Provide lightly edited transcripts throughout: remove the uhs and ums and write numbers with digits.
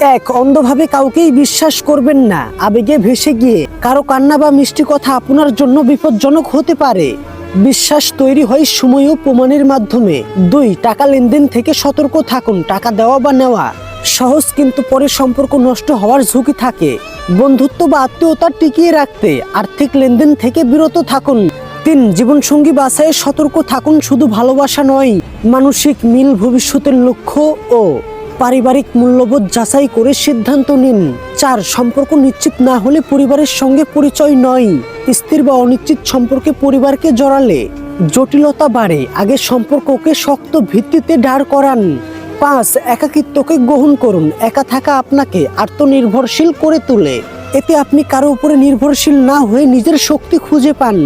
এক, অন্ধভাবে কাউকেই বিশ্বাস করবেন না। আবেগে ভেসে গিয়ে কারো কান্না বা মিষ্টি কথা আপনার জন্য বিপজ্জনক হতে পারে। বিশ্বাস তৈরি হয় সময় ও প্রমাণের মাধ্যমে। 2, টাকা লেনদেন থেকে সতর্ক থাকুন। টাকা দেওয়া বা নেওয়া সহজ, কিন্তু পরে সম্পর্ক নষ্ট হওয়ার ঝুঁকি থাকে। বন্ধুত্ব বা আত্মীয়তা টিকিয়ে রাখতে আর্থিক লেনদেন থেকে বিরত থাকুন। 3, জীবনসঙ্গী বাছাইয়ে সতর্ক থাকুন। শুধু ভালোবাসা নয়, মানসিক মিল, ভবিষ্যতের লক্ষ্য ও পারিবারিক মূল্যবোধ যাচাই করে সিদ্ধান্ত নিন। 4, সম্পর্ক নিশ্চিত না হলে পরিবারের সঙ্গে পরিচয় নয়। স্থির বা অনিশ্চিত সম্পর্কে পরিবারকে জড়ালে জটিলতা বাড়ে। আগে সম্পর্ককে শক্ত ভিত্তিতে দাঁড় করান। 5, একাকিত্বকে গ্রহণ করুন। একা থাকা আপনাকে আত্মনির্ভরশীল করে তোলে। এতে আপনি কারো উপরে নির্ভরশীল না হয়ে নিজের শক্তি খুঁজে পান।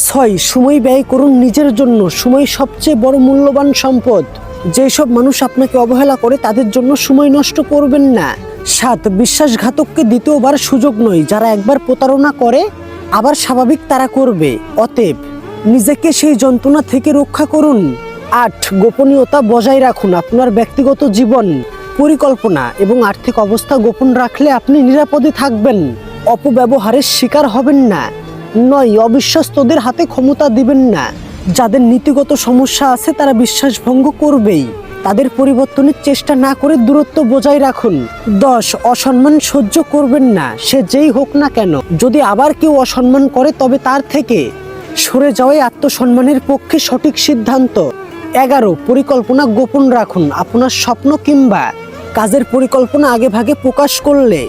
6, সময় ব্যয় করুন নিজের জন্য। সময় সবচেয়ে বড় মূল্যবান সম্পদ। যেসব মানুষ আপনাকে অবহেলা করে তাদের জন্য সময় নষ্ট করবেন না। 7, বিশ্বাসঘাতককে দ্বিতীয়বার সুযোগ নয়। যারা একবার প্রতারণা করে আবার স্বাভাবিক তারা করবে, অতএব নিজেকে সেই যন্ত্রণা থেকে রক্ষা করুন। 8, গোপনীয়তা বজায় রাখুন। আপনার ব্যক্তিগত জীবন, পরিকল্পনা এবং আর্থিক অবস্থা গোপন রাখলে আপনি নিরাপদে থাকবেন। অপব্যবহারের শিকার হবেন না। 9, অবিশ্বস্তদের হাতে ক্ষমতা দিবেন না। যাদের নীতিগত সমস্যা আছে তারা বিশ্বাসভঙ্গ করবেই। তাদের পরিবর্তনের চেষ্টা না করে দূরত্ব বজায় রাখুন। 10, অসম্মান সহ্য করবেন না, সে যেই হোক না কেন। যদি আবার কেউ অসম্মান করে তবে তার থেকে সরে যাওয়াই আত্মসম্মানের পক্ষে সঠিক সিদ্ধান্ত। 11, পরিকল্পনা গোপন রাখুন। আপনার স্বপ্ন কিংবা কাজের পরিকল্পনা আগেভাগে প্রকাশ করলে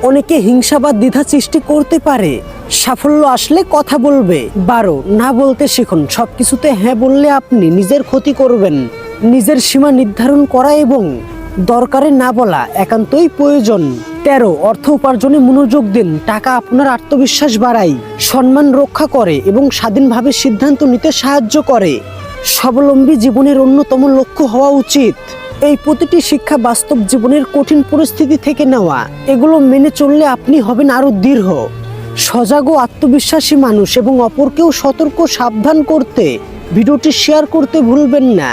অনেকে হিংসা বা দ্বিধা সৃষ্টি করতে পারে। সাফল্য আসলে কথা বলবে। 12, না বলতে শিখুন। সবকিছুতে হ্যাঁ বললে আপনি নিজের ক্ষতি করবেন। নিজের সীমা নির্ধারণ করা এবং দরকারে না বলা একান্তই প্রয়োজন। 13, অর্থ উপার্জনে মনোযোগ দিন। টাকা আপনার আত্মবিশ্বাস বাড়ায়, সম্মান রক্ষা করে এবং স্বাধীনভাবে সিদ্ধান্ত নিতে সাহায্য করে। স্বাবলম্বী জীবনের অন্যতম লক্ষ্য হওয়া উচিত। এই প্রতিটি শিক্ষা বাস্তব জীবনের কঠিন পরিস্থিতি থেকে নেওয়া। এগুলো মেনে চললে আপনি হবেন আরো দৃঢ়, সজাগ ও আত্মবিশ্বাসী মানুষ। এবং অপরকেও সতর্ক সাবধান করতে ভিডিওটি শেয়ার করতে ভুলবেন না।